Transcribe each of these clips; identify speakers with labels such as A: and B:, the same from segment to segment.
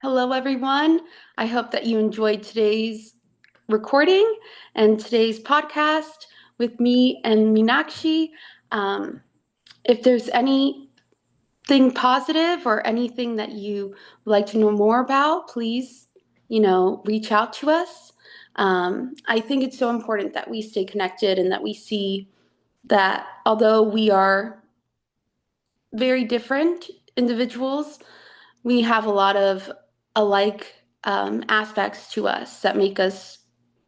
A: Hello, everyone. I hope that you enjoyed today's recording and today's podcast with me and Meenakshi. Um, if there's anything positive or anything that you would like to know more about, please, reach out to us. I think it's so important that we stay connected and that we see that although we are very different individuals, we have a lot of alike aspects to us that make us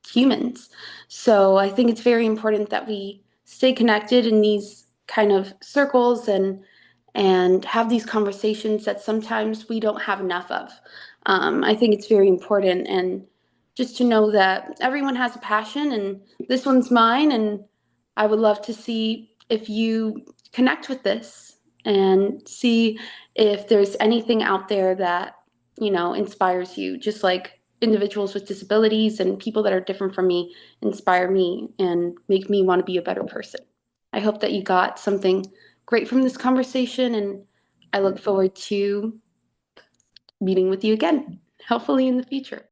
A: humans. So I think it's very important that we stay connected in these kind of circles and have these conversations that sometimes we don't have enough of. I think it's very important, and just to know that everyone has a passion, and this one's mine, and I would love to see if you connect with this and see if there's anything out there that inspires you, just like individuals with disabilities and people that are different from me inspire me and make me want to be a better person. I hope that you got something great from this conversation, and I look forward to meeting with you again, hopefully in the future.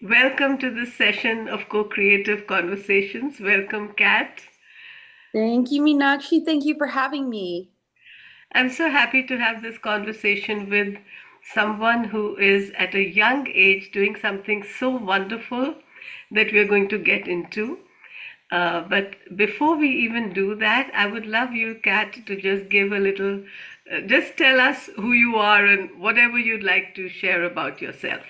B: Welcome to this session of Co-Creative Conversations. Welcome, Kat.
A: Thank you, Meenakshi. Thank you for having me.
B: I'm so happy to have this conversation with someone who is at a young age doing something so wonderful that we're going to get into. But before we even do that, I would love you, Kat, to just give a little, just tell us who you are and whatever you'd like to share about yourself.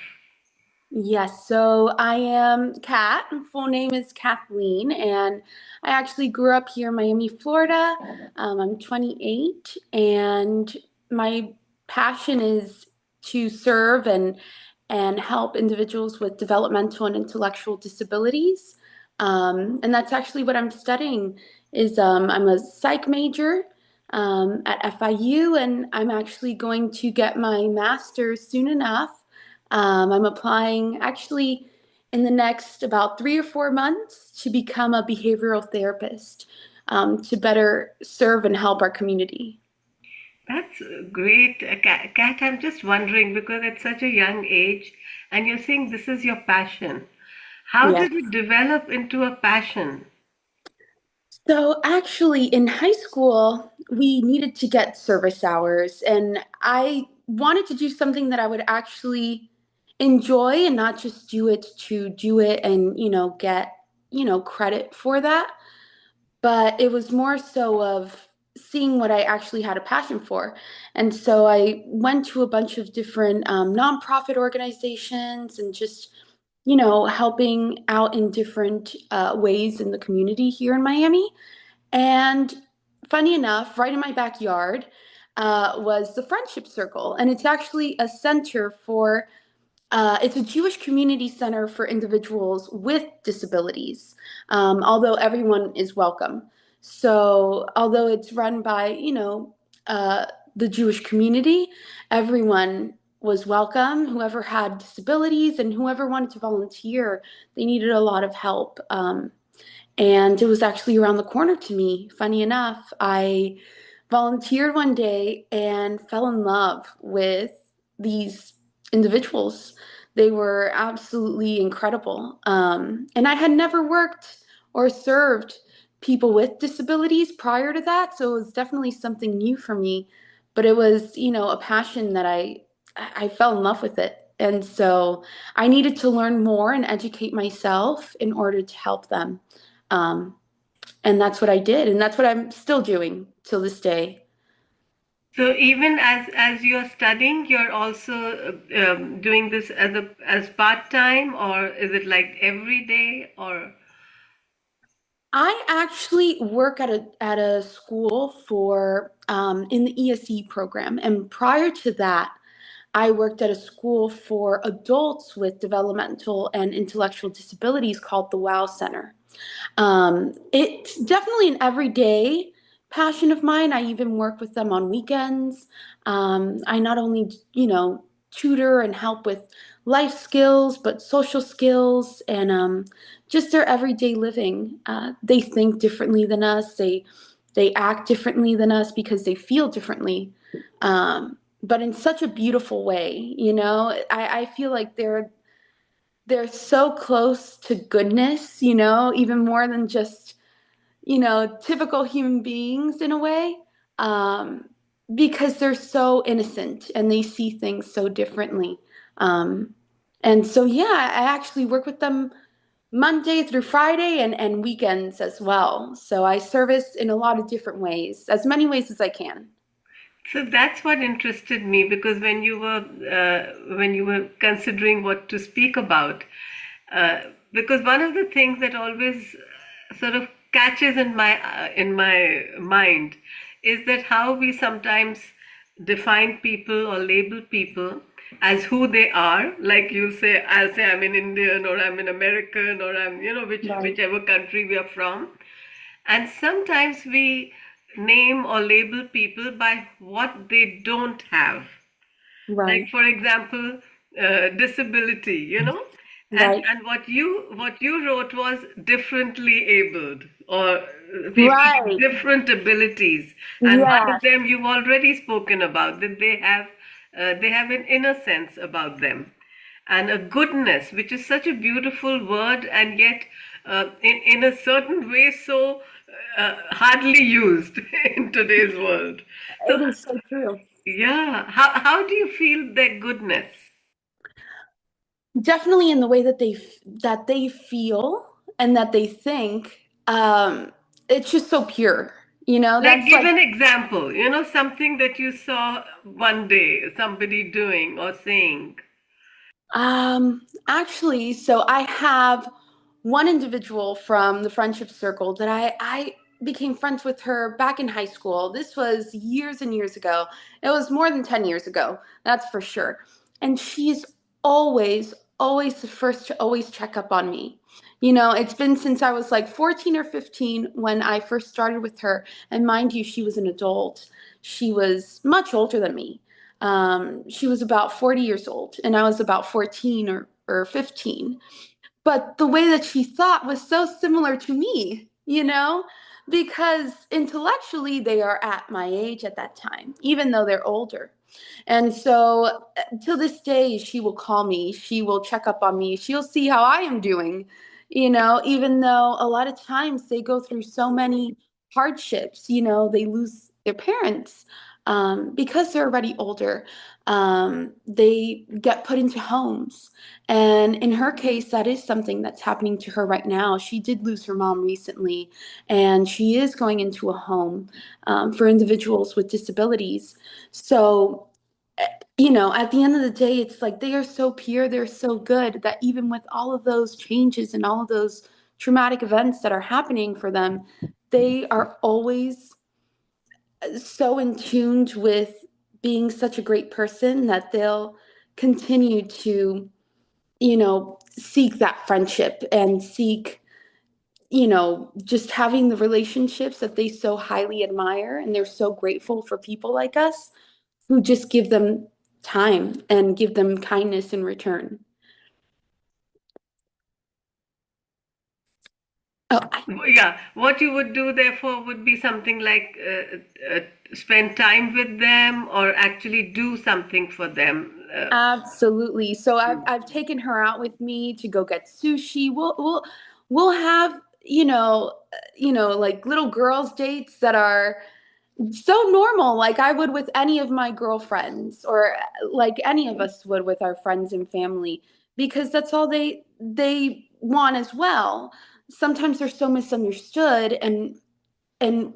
A: Yes, so I am Kat. Full name is Kathleen, and I actually grew up here in Miami, Florida. I'm 28, and my passion is to serve and help individuals with developmental and intellectual disabilities. And that's actually what I'm studying. I'm a psych major at FIU, and I'm actually going to get my master's soon enough. I'm applying actually in the next about 3 or 4 months to become a behavioral therapist, to better serve and help our community.
B: That's great. Kat, I'm just wondering because at such a young age, and you're saying this is your passion. How
A: Yes.
B: did it develop into a passion?
A: So actually, in high school, we needed to get service hours, and I wanted to do something that I would actually enjoy and not just do it to do it and get credit for that. But it was more so of seeing what I actually had a passion for. And so I went to a bunch of different nonprofit organizations and just, helping out in different ways in the community here in Miami. And funny enough, right in my backyard was the Friendship Circle. And it's actually a center for it's a Jewish community center for individuals with disabilities, although everyone is welcome. So, although it's run by, the Jewish community, everyone was welcome. Whoever had disabilities and whoever wanted to volunteer, they needed a lot of help. And it was actually around the corner to me. Funny enough, I volunteered one day and fell in love with these individuals. They were absolutely incredible. And I had never worked or served people with disabilities prior to that. So it was definitely something new for me. But it was, a passion that I fell in love with it. And so I needed to learn more and educate myself in order to help them. Um, and that's what I did, and that's what I'm still doing till this day.
B: So even as you're studying, you're also doing this as part time, or is it like every day, or?
A: I actually work at a school for in the ESE program, and prior to that, I worked at a school for adults with developmental and intellectual disabilities called the WOW Center. It's definitely an everyday passion of mine. I even work with them on weekends. I not only, tutor and help with life skills, but social skills and just their everyday living. They think differently than us. They act differently than us because they feel differently. but in such a beautiful way. I feel like they're so close to goodness, even more than just, typical human beings in a way, um, because they're so innocent and they see things so differently. Um, and so, yeah, I actually work with them Monday through Friday and weekends as well. So I service in a lot of different ways, as many ways as I can.
B: So that's what interested me, because when you were considering what to speak about, uh, because one of the things that always sort of catches in my mind is that how we sometimes define people or label people as who they are. Like you say, I'll say I'm an Indian, or I'm an American, or I'm,
A: Right,
B: whichever country we are from. And sometimes we name or label people by what they don't have. Like,
A: right,
B: for example, disability,
A: right,
B: and what you wrote was differently abled, or people with
A: right.
B: different abilities. And one
A: Yeah,
B: of them you've already spoken about, that they have an innocence about them, and a goodness, which is such a beautiful word, and yet in a certain way so hardly used in today's world. So
A: it is so true.
B: yeah, how do you feel their goodness?
A: Definitely in the way that they feel and that they think. It's just so pure.
B: Like,
A: That's
B: give
A: like,
B: an example, something that you saw one day somebody doing or saying.
A: actually, so I have one individual from the friendship circle that I became friends with her back in high school. This was years and years ago. It was more than 10 years ago, that's for sure. And she's always, always the first to always check up on me. It's been since I was like 14 or 15 when I first started with her. And mind you, she was an adult. She was much older than me. She was about 40 years old, and I was about 14 or 15. But the way that she thought was so similar to me, because intellectually they are at my age at that time, even though they're older. And so till this day, she will call me, she will check up on me, she'll see how I am doing, even though a lot of times they go through so many hardships, they lose their parents because they're already older. They get put into homes. And in her case, that is something that's happening to her right now. She did lose her mom recently, and she is going into a home for individuals with disabilities. So, at the end of the day, it's like they are so pure, they're so good that even with all of those changes and all of those traumatic events that are happening for them, they are always so in tuned with being such a great person that they'll continue to, seek that friendship and seek, just having the relationships that they so highly admire. And they're so grateful for people like us who just give them time and give them kindness in return. Oh,
B: Yeah, what you would do therefore would be something like spend time with them, or actually do something for them.
A: absolutely. So I've taken her out with me to go get sushi. We'll have, like little girls dates that are so normal, like I would with any of my girlfriends, or like any of us would with our friends and family, because that's all they want as well. Sometimes they're so misunderstood, and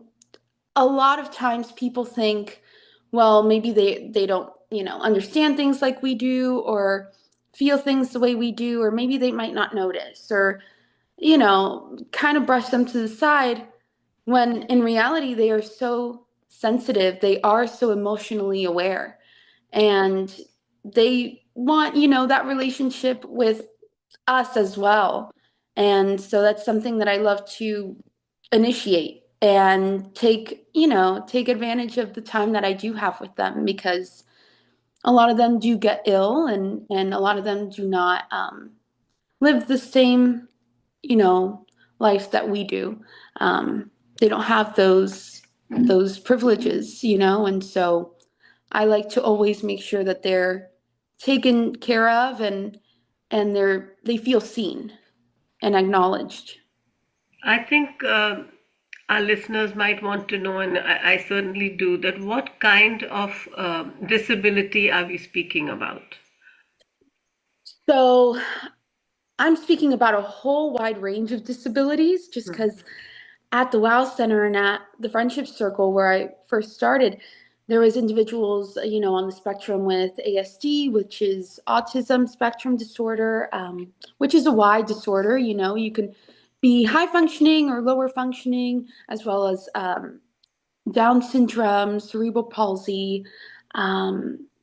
A: a lot of times people think, well, maybe they don't, understand things like we do, or feel things the way we do, or maybe they might not notice, or kind of brush them to the side, when in reality they are so sensitive, they are so emotionally aware, and they want, that relationship with us as well. And so that's something that I love to initiate and take advantage of the time that I do have with them, because a lot of them do get ill, and a lot of them do not live the same, you know, life that we do. They don't have those privileges, and so I like to always make sure that they're taken care of and they feel seen and acknowledged.
B: I think our listeners might want to know, and I certainly do, that what kind of disability are we speaking about?
A: So I'm speaking about a whole wide range of disabilities just
B: Hmm.
A: because at the WOW Center and at the Friendship Circle where I first started, there was individuals, on the spectrum with ASD, which is autism spectrum disorder, which is a wide disorder. You can be high functioning or lower functioning, as well as Down syndrome, cerebral palsy,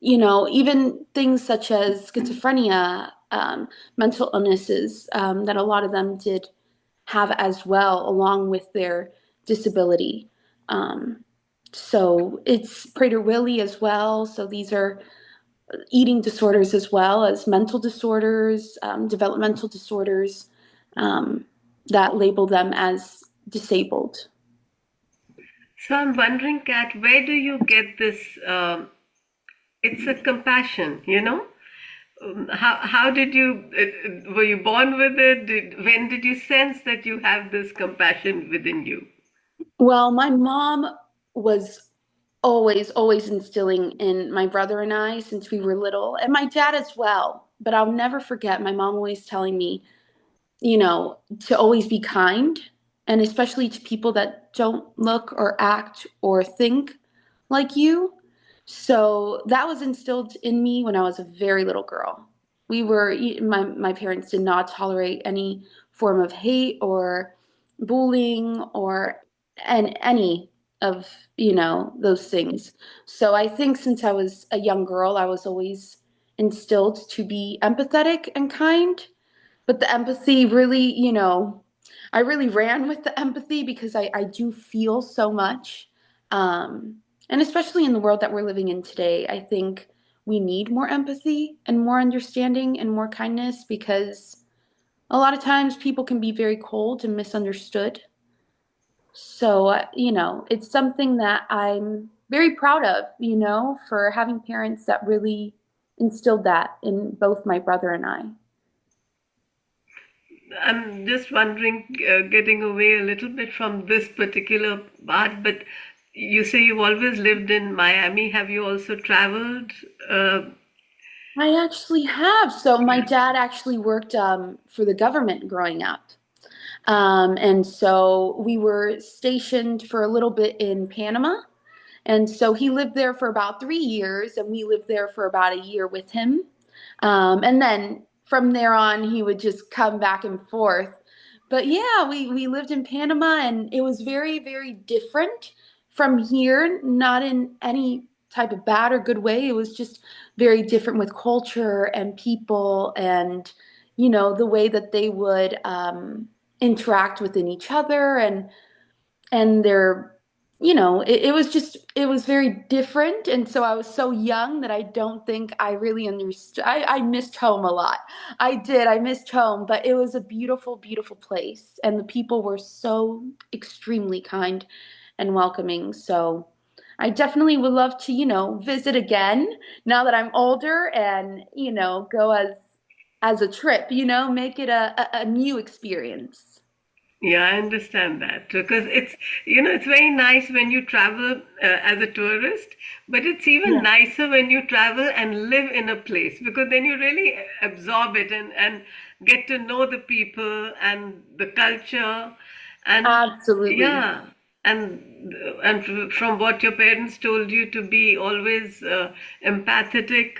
A: even things such as schizophrenia, mental illnesses that a lot of them did have as well, along with their disability. Um, so it's Prader-Willi as well. So these are eating disorders as well as mental disorders, developmental disorders that label them as disabled.
B: So I'm wondering, Kat, where do you get this? It's a compassion, you know? How did you, were you born with it? When did you sense that you have this compassion within you?
A: Well, my mom was always instilling in my brother and I since we were little, and my dad as well. But I'll never forget my mom always telling me, to always be kind, and especially to people that don't look or act or think like you. So that was instilled in me when I was a very little girl. My parents did not tolerate any form of hate or bullying or and any of, those things. So I think since I was a young girl, I was always instilled to be empathetic and kind, but the empathy really, I really ran with the empathy because I do feel so much. Um, and especially in the world that we're living in today, I think we need more empathy and more understanding and more kindness because a lot of times people can be very cold and misunderstood. So, it's something that I'm very proud of, for having parents that really instilled that in both my brother and I.
B: I'm just wondering, getting away a little bit from this particular part, but you say you've always lived in Miami. Have you also traveled? Uh,
A: I actually have. So my dad actually worked for the government growing up. And so we were stationed for a little bit in Panama. And so he lived there for about 3 years, and we lived there for about a year with him. And then from there on, he would just come back and forth. But yeah, we lived in Panama, and it was very, very different from here, not in any type of bad or good way. It was just very different with culture and people and, the way that they would interact within each other and their it was very different, and so I was so young that I don't think I really understood. I missed home a lot. I missed home, but it was a beautiful, beautiful place, and the people were so extremely kind and welcoming. So I definitely would love to, visit again now that I'm older and, go as a trip, make it a new experience.
B: Yeah, I understand that because it's very nice when you travel as a tourist, but it's even
A: Yeah,
B: nicer when you travel and live in a place because then you really absorb it and get to know the people and the culture. And
A: absolutely.
B: yeah, and from what your parents told you to be always empathetic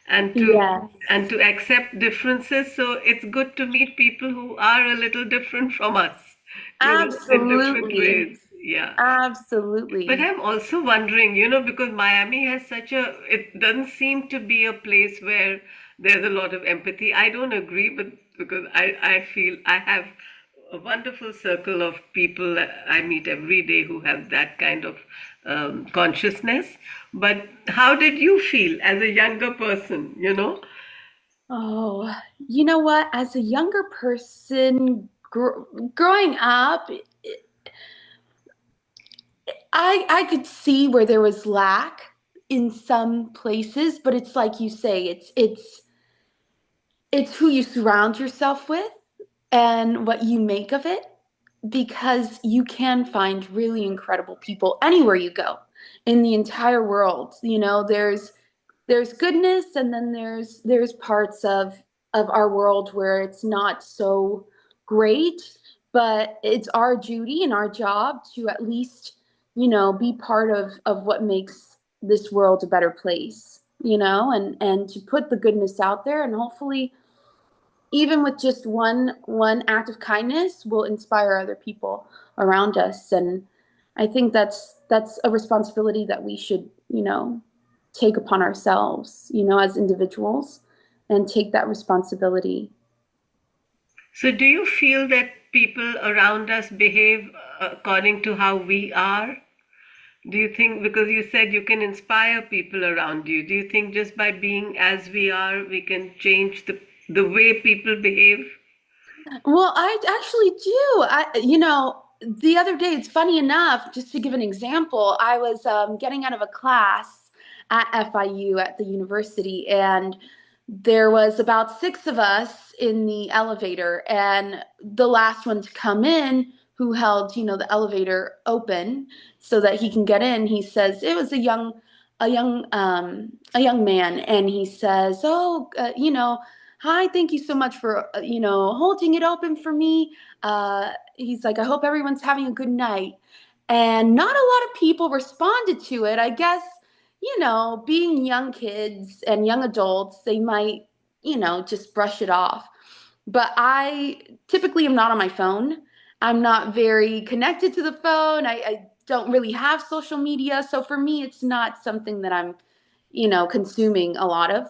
B: and to
A: Yes.
B: and to accept differences. So it's good to meet people who are a little different from us, in different
A: Absolutely.
B: ways. Yeah. But
A: Absolutely.
B: I'm also wondering, because Miami has it doesn't seem to be a place where there's a lot of empathy. I don't agree, but because I feel I have a wonderful circle of people that I meet every day who have that kind of consciousness. But how did you feel as a younger person?
A: Oh, you know what? As a younger person, growing up, I could see where there was lack. in some places, but it's like you say, it's who you surround yourself with and what you make of it, because you can find really incredible people anywhere you go in the entire world. You know, there's goodness, and then there's parts of our world where it's not so great, but it's our duty and our job to at least, you know, be part of what makes this world a better place, you know, and to put the goodness out there, and hopefully even with just one act of kindness will inspire other people around us. And I think that's a responsibility that we should, you know, take upon ourselves, you know, as individuals, and take that responsibility.
B: So, do you feel that people around us behave according to how we are? Do you think, because you said you can inspire people around you, do you think just by being as we are, we can change the way people behave?
A: Well, I actually do. You know, the other day, it's funny enough, just to give an example, I was getting out of a class at FIU at the university, and there was about six of us in the elevator, and the last one to come in, who held, you know, the elevator open so that he can get in, he says it was a young man, and he says, "Oh, you know, hi, thank you so much for, you know, holding it open for me." He's like, "I hope everyone's having a good night." And not a lot of people responded to it. I guess, you know, being young kids and young adults, they might, you know, just brush it off. But I typically am not on my phone. I'm not very connected to the phone. I don't really have social media. So for me, it's not something that I'm, you know, consuming a lot of.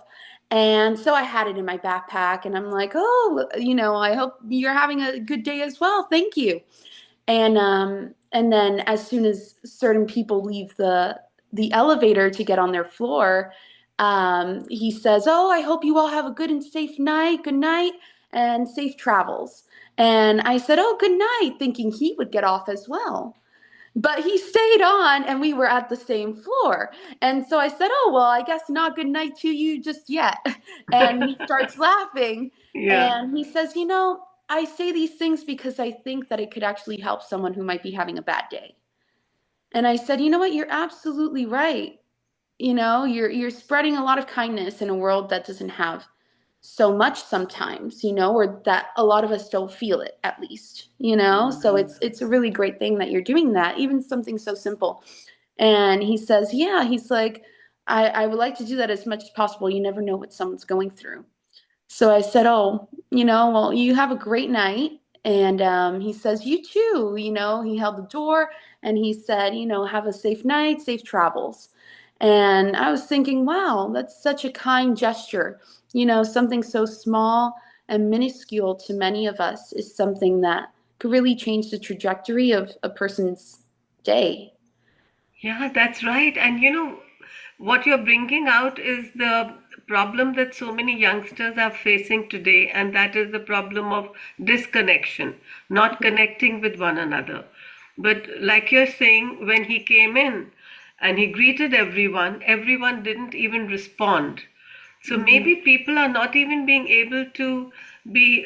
A: And so I had it in my backpack, and I'm like, "Oh, you know, I hope you're having a good day as well. Thank you." And then as soon as certain people leave the elevator to get on their floor, he says, "Oh, I hope you all have a good and safe night. Good night and safe travels." And I said, "Oh, good night," thinking he would get off as well. But he stayed on, and we were at the same floor. And so I said, "Oh, well, I guess not good night to you just yet." And he starts laughing,
B: Yeah.
A: and he says, "You know, I say these things because I think that it could actually help someone who might be having a bad day." And I said, "You know what? You're absolutely right. You know, you're spreading a lot of kindness in a world that doesn't have so much sometimes, you know, or that a lot of us don't feel it, at least, you know. So it's a really great thing that you're doing that, even something so simple." And he says, "Yeah," he's like, I would like to do that as much as possible. You never know what someone's going through." So I said, "Oh, you know, well, you have a great night." And he says, "You too." You know, he held the door, and he said, "You know, have a safe night, safe travels." And I was thinking, wow, that's such a kind gesture. You know, something so small and minuscule to many of us is something that could really change the trajectory of a person's day.
B: Yeah, that's right. And what you're bringing out is the problem that so many youngsters are facing today, and that is the problem of disconnection, not connecting with one another. But like you're saying, when he came in and he greeted everyone, everyone didn't even respond. So
A: Mhm.
B: maybe people are not even being able be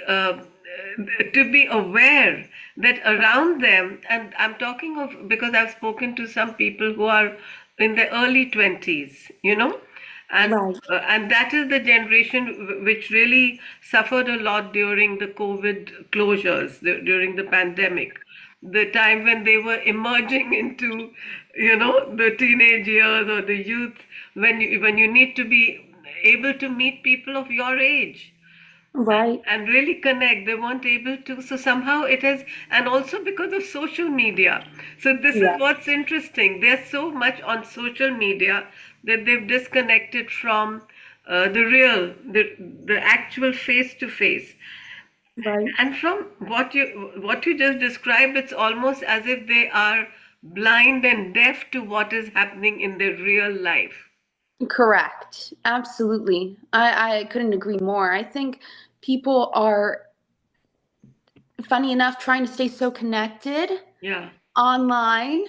B: to be aware that around them, and I'm talking of, because I've spoken to some people who are in their early 20s, and
A: Right.
B: and that is the generation which really suffered a lot during the COVID closures, during the pandemic, the time when they were emerging into, the teenage years or the youth, when you need to be able to meet people of your age
A: Right.
B: and really connect. They weren't able to. So somehow it is, and also because of social media. So this is
A: Yeah.
B: what's interesting. There's so much on social media that they've disconnected from the actual face to face.
A: Right.
B: And from what you just described, it's almost as if they are blind and deaf to what is happening in their real life.
A: Correct. Absolutely. I couldn't agree more. I think people are, funny enough, trying to stay so connected
B: Yeah.
A: online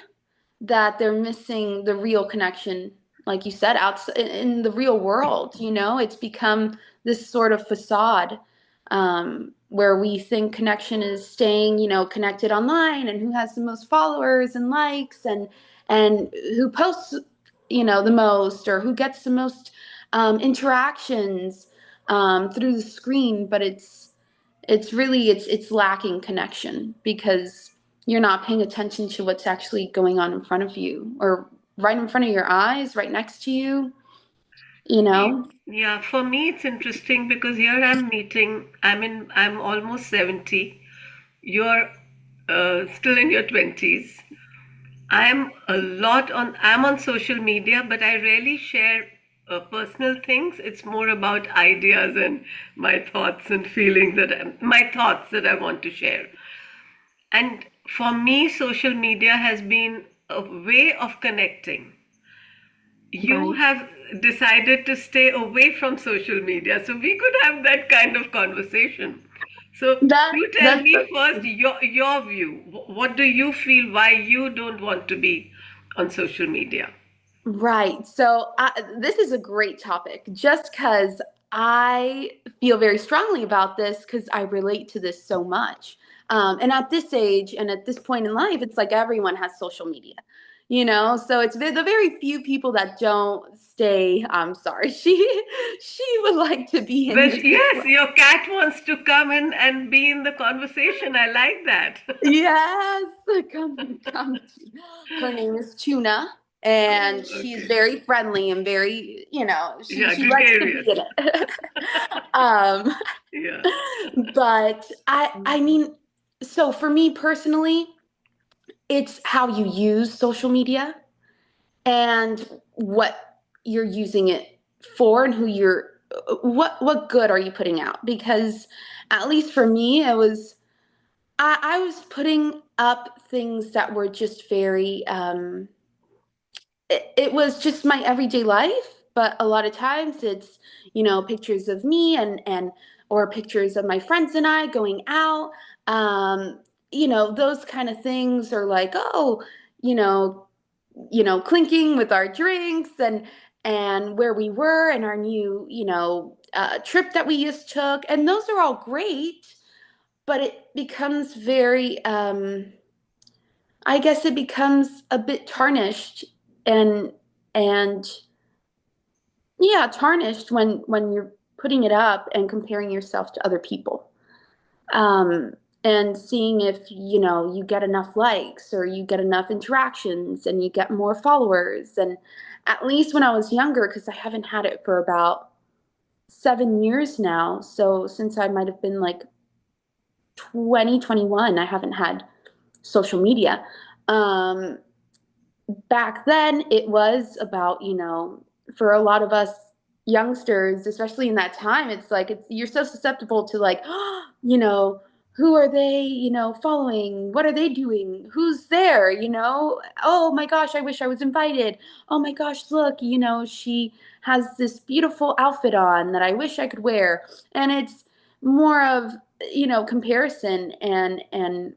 A: that they're missing the real connection like you said, out in the real world. It's become this sort of facade, where we think connection is staying, connected online, and who has the most followers and likes, and who posts, the most, or who gets the most interactions through the screen. But it's really it's lacking connection, because you're not paying attention to what's actually going on in front of you, or right in front of your eyes, right next to you, you know?
B: Yeah, for me it's interesting because here I'm almost 70. You're still in your 20s. I'm on social media, but I rarely share personal things. It's more about ideas and my thoughts and feelings my thoughts that I want to share. And for me, social media has been a way of connecting. You
A: Right.
B: have decided to stay away from social media, so we could have that kind of conversation. So
A: That
B: you tell
A: that's
B: me first your view. What do you feel why you don't want to be on social media?
A: Right. So this is a great topic, just because I feel very strongly about this, because I relate to this so much. And at this age and at this point in life, it's like everyone has social media, So it's the very few people that don't stay. I'm sorry, she would like to be in
B: Well,
A: this as
B: yes,
A: well.
B: your cat wants to come in and be in the conversation. I like that.
A: Yes, come. Her name is Tuna, and
B: Oh,
A: she's
B: okay.
A: very friendly and very, she
B: Yeah,
A: she likes to
B: gregarious.
A: be in it. um,
B: Yeah.
A: but I mean, so for me personally, it's how you use social media and what you're using it for, and what good are you putting out? Because at least for me, I was putting up things that were just very, it was just my everyday life, but a lot of times it's, pictures of me, or pictures of my friends and I going out, um, those kind of things, or like, oh, you know, clinking with our drinks, and where we were, and our new, trip that we just took. And those are all great, but it becomes very, I guess it becomes a bit tarnished, and yeah, tarnished when you're putting it up and comparing yourself to other people. Um, and seeing if, you get enough likes, or you get enough interactions, and you get more followers. And at least when I was younger, because I haven't had it for about 7 years now. So since I might have been like 2021, I haven't had social media. Um, Back then it was about, for a lot of us youngsters, especially in that time, it's like you're so susceptible to, like, who are they, following, what are they doing, who's there, oh my gosh, I wish I was invited, oh my gosh, look, she has this beautiful outfit on that I wish I could wear. And it's more of, comparison, and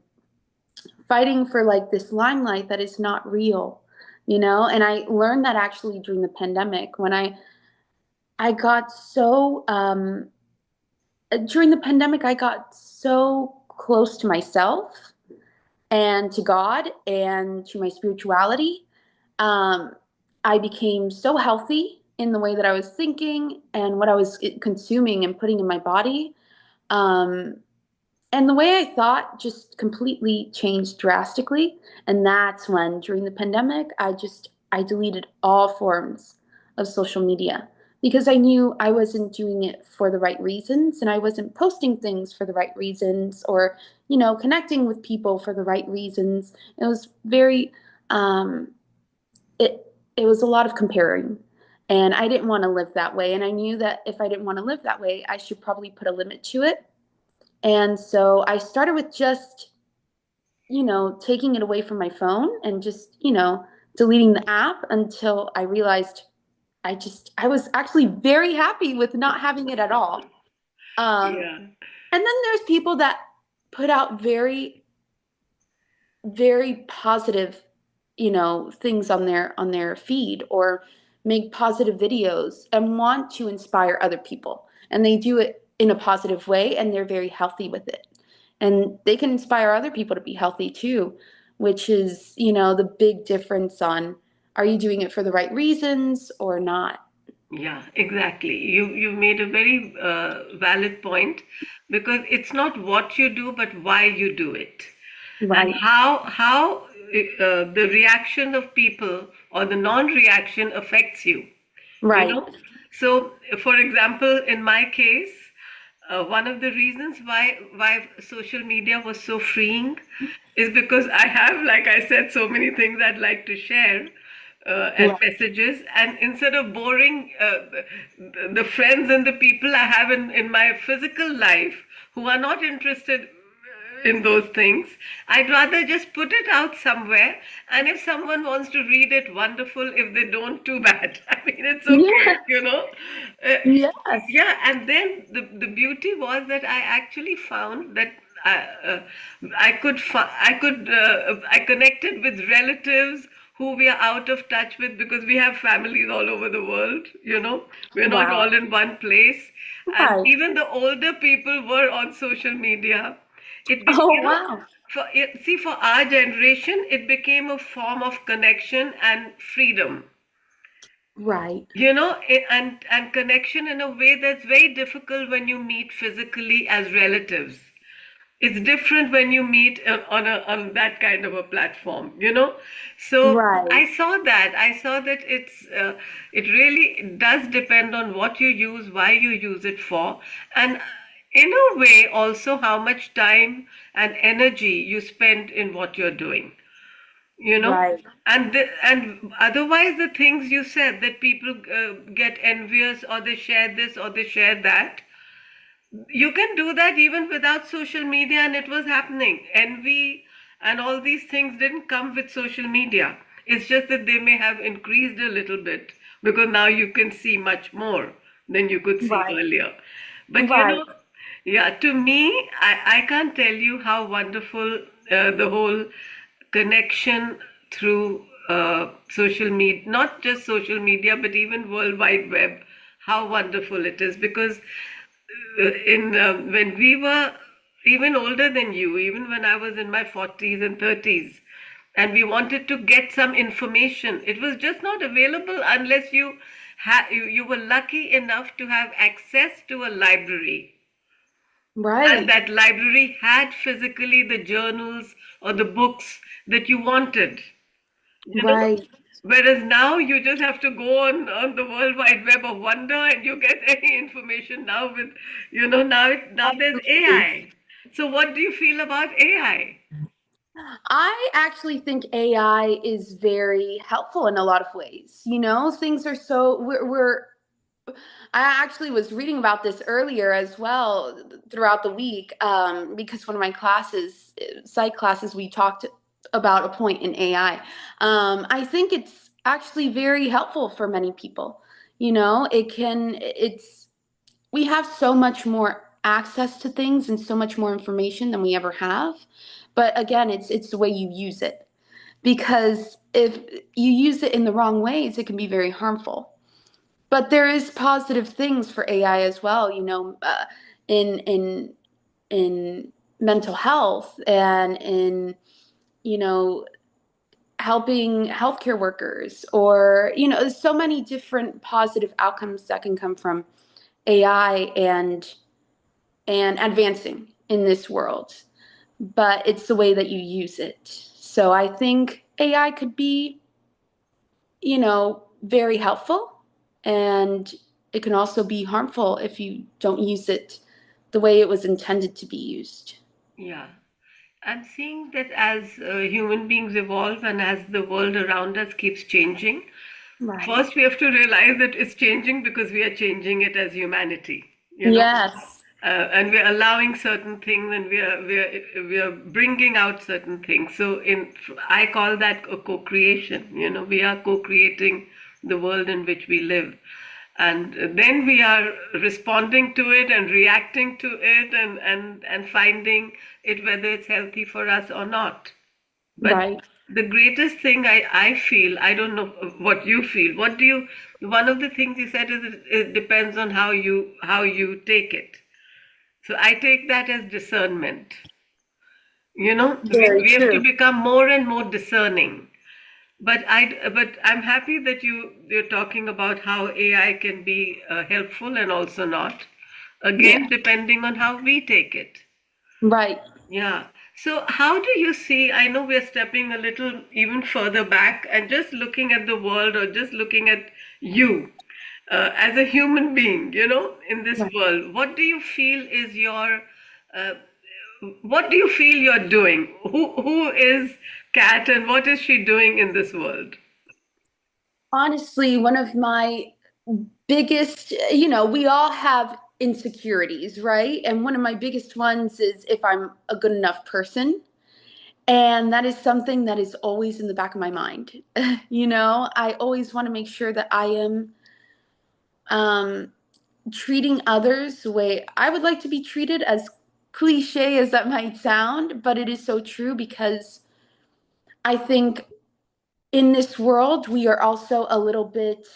A: fighting for like this limelight that is not real, And I learned that actually during the pandemic, when I got so, during the pandemic, I got so close to myself, and to God, and to my spirituality. um, I became so healthy in the way that I was thinking, and what I was consuming and putting in my body. um, And the way I thought just completely changed drastically. And that's when, during the pandemic, I deleted all forms of social media, because I knew I wasn't doing it for the right reasons, and I wasn't posting things for the right reasons, or, connecting with people for the right reasons. It was very, um, it was a lot of comparing. And I didn't want to live that way. And I knew that if I didn't want to live that way, I should probably put a limit to it. And so I started with just, taking it away from my phone, and just, deleting the app, until I realized I was actually very happy with not having it at all.
B: Yeah.
A: And then there's people that put out very, very positive, things on their feed, or make positive videos and want to inspire other people. And they do it in a positive way and they're very healthy with it. And they can inspire other people to be healthy too, which is, the big difference on, are you doing it for the right reasons or not?
B: Yeah, exactly. You made a very valid point, because it's not what you do, but why you do it, and
A: Right,
B: how the reaction of people or the non-reaction affects you. You
A: right,
B: know, so for example, in my case, one of the reasons why social media was so freeing is because I have, like I said, so many things I'd like to share, and
A: right,
B: messages. And instead of boring the friends and the people I have in my physical life who are not interested in those things, I'd rather just put it out somewhere. And if someone wants to read it, wonderful. If they don't, too bad. I mean, it's
A: yeah,
B: okay, you know. Uh,
A: yes,
B: yeah, and then the beauty was that I actually found that I, uh, I connected with relatives who we are out of touch with, because we have families all over the world. We're not
A: wow,
B: all in one place, and
A: right,
B: even the older people were on social media.
A: oh wow,
B: For our generation, it became a form of connection and freedom,
A: right,
B: and connection in a way that's very difficult when you meet physically as relatives. It's different when you meet on that kind of a platform. So
A: right,
B: I saw that it really does depend on what you use, why you use it for, and in a way also how much time and energy you spend in what you're doing you know
A: right,
B: and otherwise, the things you said, that people get envious, or they share this or they share that, you can do that even without social media, and it was happening. Envy and all these things didn't come with social media. It's just that they may have increased a little bit, because now you can see much more than you could see
A: right,
B: earlier. But
A: right,
B: yeah, to me, I can't tell you how wonderful the whole connection through social media, not just social media, but even World Wide Web, how wonderful it is. Because in when we were even older than you, even when I was in my 40s and 30s, and we wanted to get some information, it was just not available unless you were lucky enough to have access to a library, and
A: right,
B: that library had physically the journals or the books that you wanted. you know
A: right.
B: Whereas now you just have to go on the World Wide Web of Wonder, and you get any information now with, now there's
A: Absolutely.
B: AI. So what do you feel about AI?
A: I actually think AI is very helpful in a lot of ways. Things are so I actually was reading about this earlier as well throughout the week, because one of my classes, psych classes, we talked about a point in AI. I think it's actually very helpful for many people. We have so much more access to things and so much more information than we ever have. But again, it's the way you use it. Because if you use it in the wrong ways, it can be very harmful. But there is positive things for AI as well, in mental health and in you know helping healthcare workers, or there's so many different positive outcomes that can come from AI and advancing in this world. But it's the way that you use it. So I think AI could be, very helpful, and it can also be harmful if you don't use it the way it was intended to be used.
B: Yeah. I'm seeing that as human beings evolve, and as the world around us keeps changing,
A: Right.
B: first we have to realize that it's changing because we are changing it as humanity. You know,
A: Yes.
B: and we're allowing certain things, and we are bringing out certain things. So I call that a co-creation. We are co-creating the world in which we live, and then we are responding to it and reacting to it, and finding it, whether it's healthy for us or not. But
A: Right.
B: the greatest thing I feel, I don't know what you feel. What do you One of the things you said is it depends on how you take it. So I take that as discernment. We
A: Very
B: have to
A: true.
B: become more and more discerning. But I'm happy that you're talking about how AI can be helpful and also not.
A: Yeah.
B: Again, depending on how we take it.
A: Right.
B: Yeah. So how do you see? I know we're stepping a little even further back and just looking at the world or just looking at you as a human being, in this
A: Right.
B: world. Uh, what do you feel you're doing? Who is Kat and what is she doing in this world?
A: Honestly, one of my biggest, we all have insecurities, right? And one of my biggest ones is if I'm a good enough person. And that is something that is always in the back of my mind. I always want to make sure that I am um, treating others the way I would like to be treated, as cliche as that might sound, but it is so true because I think in this world, we are also a little bit,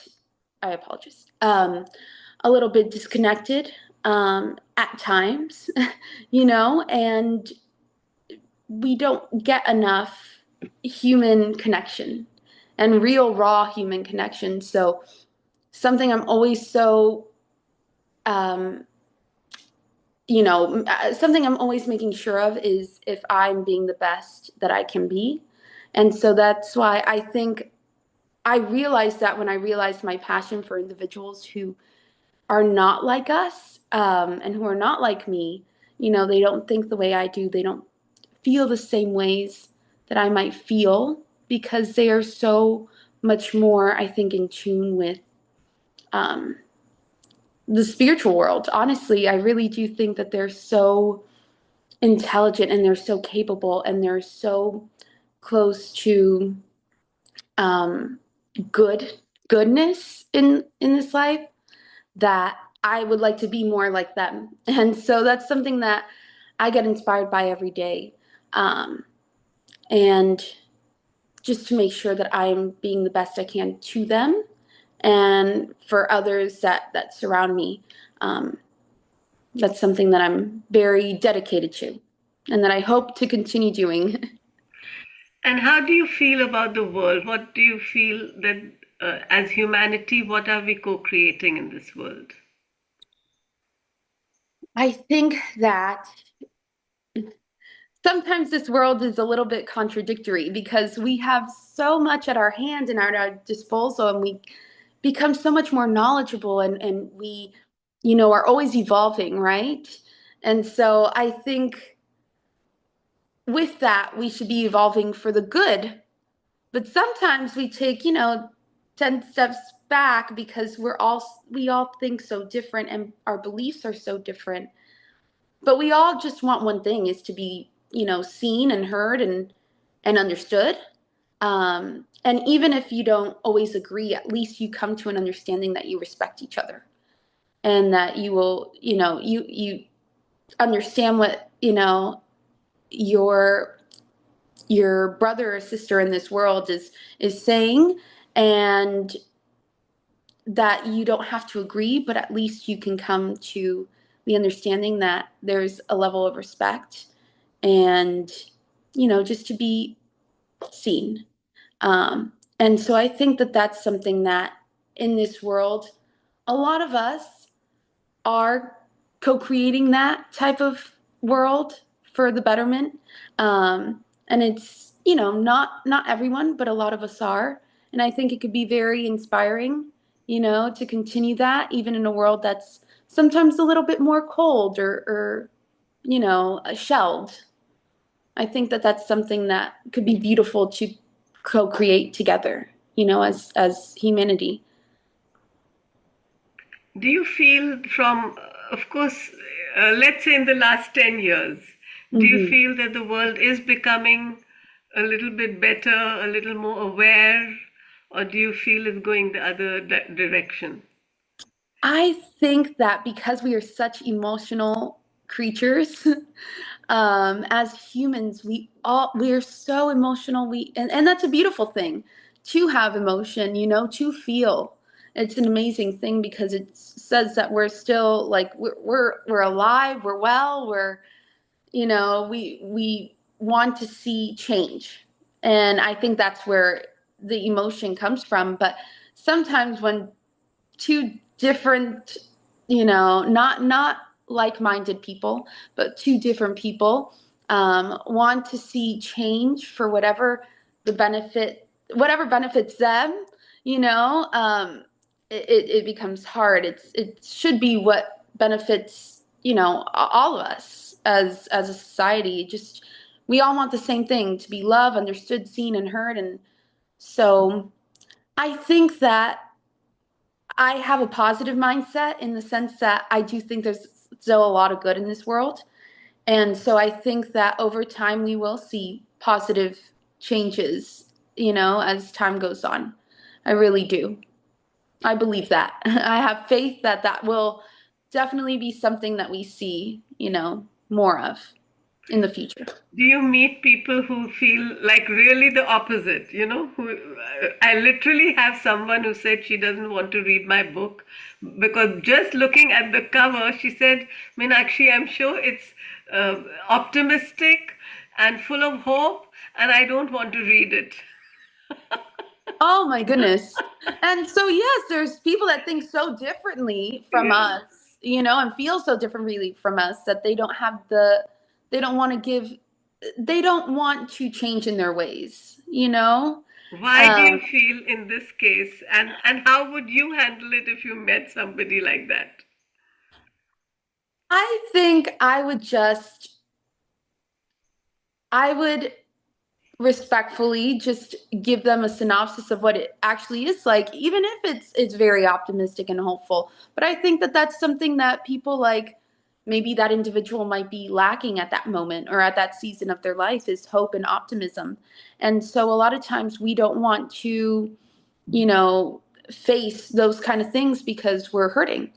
A: I apologize, a little bit disconnected at times, and we don't get enough human connection and real, raw human connection. So, something I'm always so, um, something I'm always making sure of is if I'm being the best that I can be. And so that's why I think I realized that when I realized my passion for individuals who are not like us, and who are not like me. They don't think the way I do. They don't feel the same ways that I might feel because they are so much more, I think, in tune with um, the spiritual world. Honestly, I really do think that they're so intelligent and they're so capable and they're so close to um, good goodness in this life that I would like to be more like them. And so that's something that I get inspired by every day. And just to make sure that I'm being the best I can to them and for others that surround me. Um, that's something that I'm very dedicated to and that I hope to continue doing.
B: And how do you feel about the world? What do you feel that as humanity, what are we co-creating in this world?
A: I think that sometimes this world is a little bit contradictory because we have so much at our hand and at our disposal, and we become so much more knowledgeable, and we, are always evolving, right? And so I think with that, we should be evolving for the good. But sometimes we take, 10 steps back because we all think so different and our beliefs are so different. But we all just want one thing is to be, seen and heard and understood. And even if you don't always agree, at least you come to an understanding that you respect each other and that you will, you understand what, your your brother or sister in this world is saying, and that you don't have to agree, but at least you can come to the understanding that there's a level of respect and, just to be seen. And so I think that that's something that in this world, a lot of us are co-creating that type of world for the betterment. And it's, not everyone, but a lot of us are. And I think it could be very inspiring, to continue that even in a world that's sometimes a little bit more cold or shelled. I think that that's something that could be beautiful to co-create together, as humanity.
B: Do you feel of course, let's say in the last 10 years, do you
A: Hmm.
B: feel that the world is becoming a little bit better, a little more aware, or do you feel it's going the other direction?
A: I think that because we are such emotional creatures, as humans, we are so emotional. And that's a beautiful thing to have emotion, to feel. It's an amazing thing because it says that we're still like we're alive, we're well, we're we want to see change. And I think that's where the emotion comes from. But sometimes when two different, not like-minded people, but two different people want to see change for whatever benefits them, you know, um, it becomes hard. It should be what benefits, all of us as a society. Just we all want the same thing, to be loved, understood, seen, and heard. And so I think that I have a positive mindset in the sense that I do think there's still a lot of good in this world. And so I think that over time we will see positive changes, as time goes on. I really do. I believe that. I have faith that that will definitely be something that we see, more of in the future.
B: Do you meet people who feel like really the opposite? Who I literally have someone who said she doesn't want to read my book because just looking at the cover, she said, Meenakshi, I'm sure it's optimistic and full of hope, and I don't want to read it.
A: Oh my goodness. And so yes, there's people that think so differently from
B: Yeah.
A: us, and feel so differently from us that they don't want to they don't want to change in their ways.
B: Why do you
A: Um,
B: feel in this case, and how would you handle it if you met somebody like that?
A: I think I would respectfully just give them a synopsis of what it actually is like, even if it's very optimistic and hopeful. But I think that that's something that people like, maybe that individual might be lacking at that moment or at that season of their life, is hope and optimism. And so a lot of times we don't want to, you know face those kind of things because we're hurting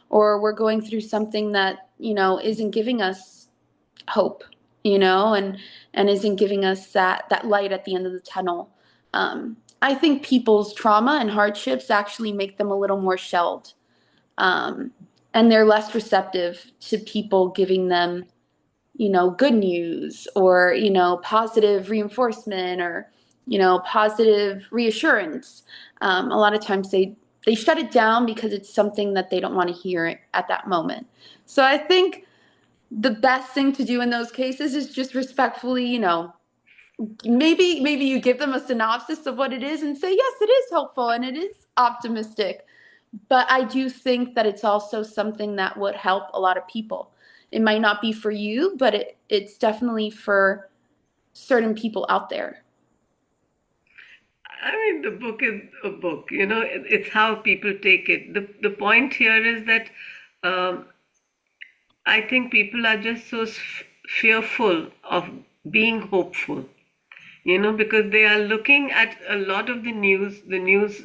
A: or we're going through something that isn't giving us hope, and isn't giving us that light at the end of the tunnel. I think people's trauma and hardships actually make them a little more shelled, um, and they're less receptive to people giving them good news or positive reinforcement or positive reassurance. A lot of times they shut it down because it's something that they don't want to hear at that moment. So I think the best thing to do in those cases is just respectfully, maybe you give them a synopsis of what it is and say, yes, it is hopeful and it is optimistic. But I do think that it's also something that would help a lot of people. It might not be for you, but it's definitely for certain people out there.
B: I mean, the book is a book, it's how people take it. The point here is that um, I think people are just so fearful of being hopeful, because they are looking at a lot of the news. The news